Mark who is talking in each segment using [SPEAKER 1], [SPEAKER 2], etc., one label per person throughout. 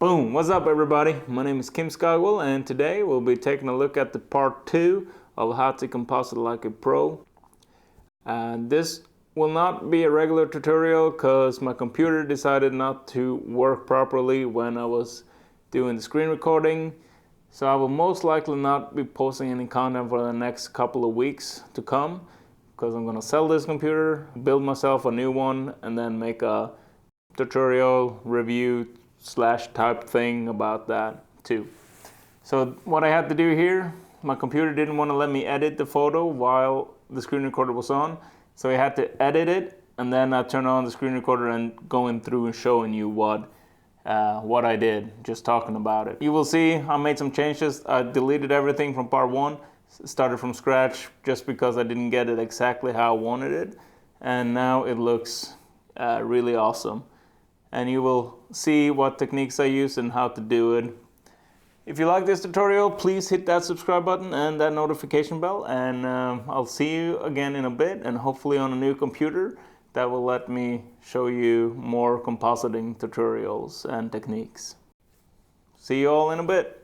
[SPEAKER 1] Boom! What's up everybody? My name is Kim Skywell and today we'll be taking a look at the part 2 of how to composite like a pro. This will not be a regular tutorial because my computer decided not to work properly when I was doing the screen recording. So I will most likely not be posting any content for the next couple of weeks to come because I'm going to sell this computer, build myself a new one, and then make a tutorial review / type thing about that too. So what I had to do here, my computer didn't want to let me edit the photo while the screen recorder was on, so I had to edit it and then I turn on the screen recorder and going through and showing you what I did, just talking about it. You will see I made some changes. I deleted everything from part 1, started from scratch just because I didn't get it exactly how I wanted it, and now it looks really awesome. And you will see what techniques I use and how to do it. If you like this tutorial, please hit that subscribe button and that notification bell, and I'll see you again in a bit, and hopefully on a new computer that will let me show you more compositing tutorials and techniques. See you all in a bit.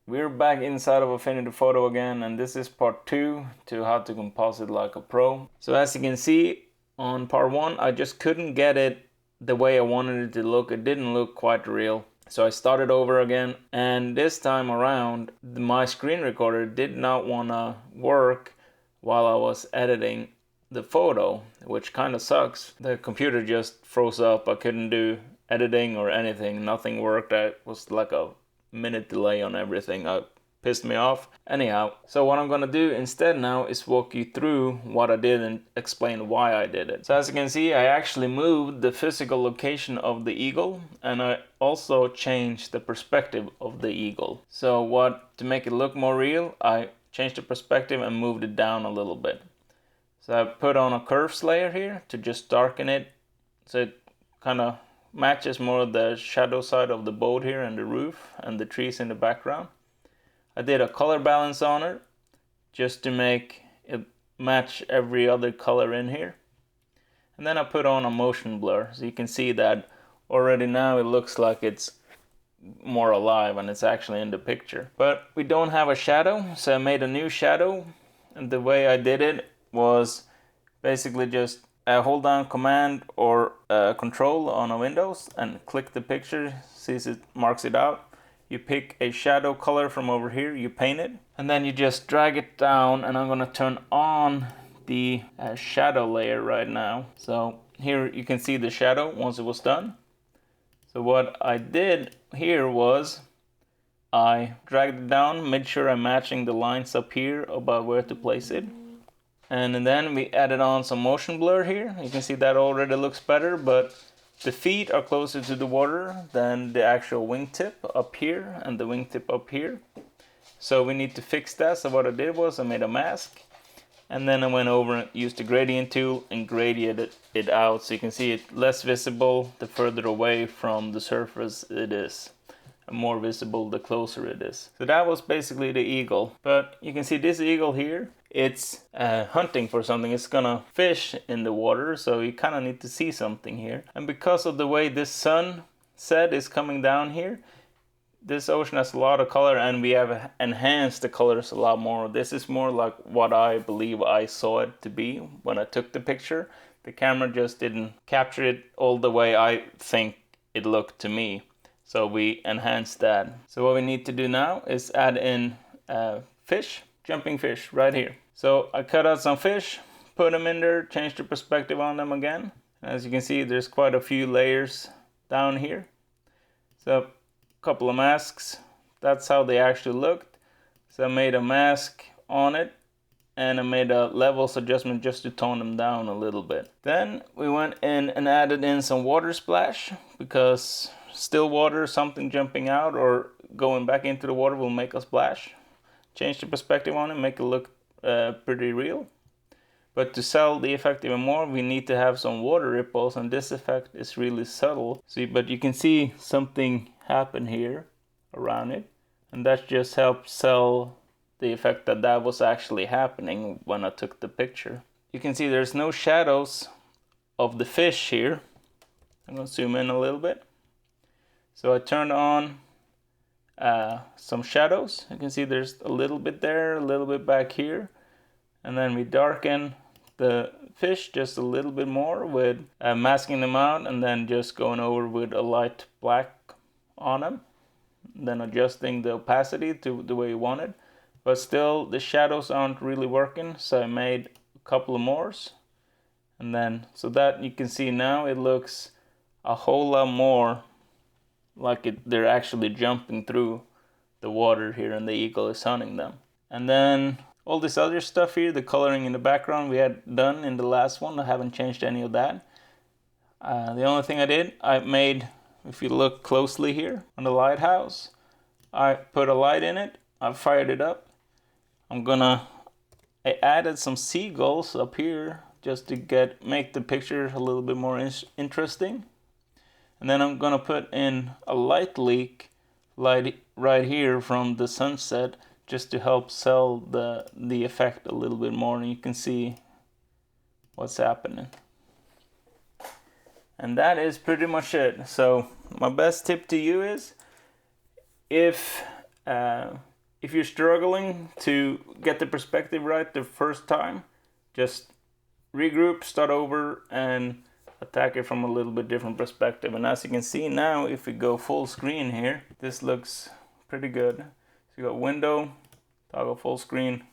[SPEAKER 1] We're back inside of Affinity Photo again, and this is part 2 to how to composite like a pro. So as you can see on part 1, I just couldn't get it the way I wanted it to look. It didn't look quite real. So I started over again, and this time around my screen recorder did not want to work while I was editing the photo, which kind of sucks. The computer just froze up. I couldn't do editing or anything. Nothing worked. I was like a minute delay on everything. Pissed me off. Anyhow, so what I'm gonna do instead now is walk you through what I did and explain why I did it. So as you can see, I actually moved the physical location of the eagle, and I also changed the perspective of the eagle. So to make it look more real, I changed the perspective and moved it down a little bit. So I put on a curves layer here to just darken it so it kind of matches more of the shadow side of the boat here and the roof and the trees in the background. I did a color balance on it just to make it match every other color in here. And then I put on a motion blur, so you can see that already now it looks like it's more alive and it's actually in the picture. But we don't have a shadow, so I made a new shadow, and the way I did it was basically just hold down Command or Control on a Windows and click the picture, sees it, marks it out. You pick a shadow color from over here, you paint it, and then you just drag it down, and I'm gonna turn on the shadow layer right now. So here you can see the shadow once it was done. So what I did here was I dragged it down, made sure I'm matching the lines up here about where to place it. And then we added on some motion blur here. You can see that already looks better, but the feet are closer to the water than the actual wingtip up here and the wingtip up here. So we need to fix that. So what I did was I made a mask, and then I went over and used the gradient tool and gradiented it out. So you can see it less visible the further away from the surface it is, and more visible the closer it is. So that was basically the eagle. But you can see this eagle here, it's hunting for something. It's gonna fish in the water, so you kind of need to see something here. And because of the way this sunset is coming down here, this ocean has a lot of color, and we have enhanced the colors a lot more. This is more like what I believe I saw it to be when I took the picture. The camera just didn't capture it all the way I think it looked to me. So we enhanced that. So what we need to do now is add in fish, jumping fish right here. So I cut out some fish, put them in there, changed the perspective on them again. As you can see, there's quite a few layers down here. So a couple of masks, that's how they actually looked. So I made a mask on it, and I made a levels adjustment just to tone them down a little bit. Then we went in and added in some water splash, because still water, something jumping out or going back into the water will make a splash. Change the perspective on it, make it look pretty real. But to sell the effect even more, we need to have some water ripples, and this effect is really subtle. But you can see something happen here around it, and that just helps sell the effect that was actually happening when I took the picture. you can see there's no shadows of the fish here. I'm going to zoom in a little bit. So I turned on some shadows. You can see there's a little bit there, a little bit back here. And then we darken the fish just a little bit more with masking them out, and then just going over with a light black on them. And then adjusting the opacity to the way you want it. But still the shadows aren't really working, so I made a couple of more. And then, so that you can see now it looks a whole lot more like they're actually jumping through the water here and the eagle is hunting them. And then all this other stuff here, the coloring in the background we had done in the last one, I haven't changed any of that. The only thing I did, I made, if you look closely here on the lighthouse, I put a light in it, I fired it up. I added some seagulls up here just to make the picture a little bit more interesting. And then I'm gonna put in a light leak light right here from the sunset, just to help sell the effect a little bit more, and you can see what's happening. And that is pretty much it. So my best tip to you is, if you're struggling to get the perspective right the first time, just regroup, start over, and attack it from a little bit different perspective. And as you can see now, if we go full screen here, this looks pretty good. So you got window, toggle full screen,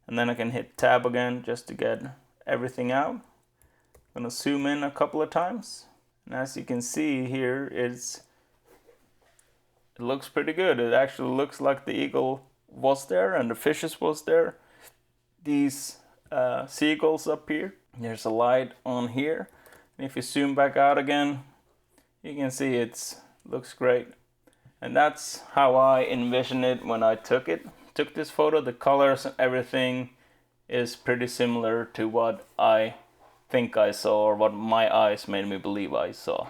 [SPEAKER 1] and then I can hit tab again just to get everything out. I'm gonna zoom in a couple of times, and as you can see here, it looks pretty good. It actually looks like the eagle was there and the fishes was there. These seagulls up here, there's a light on here, and if you zoom back out again, you can see it looks great. And that's how I envisioned it when I took this photo. The colors and everything is pretty similar to what I think I saw, or what my eyes made me believe I saw.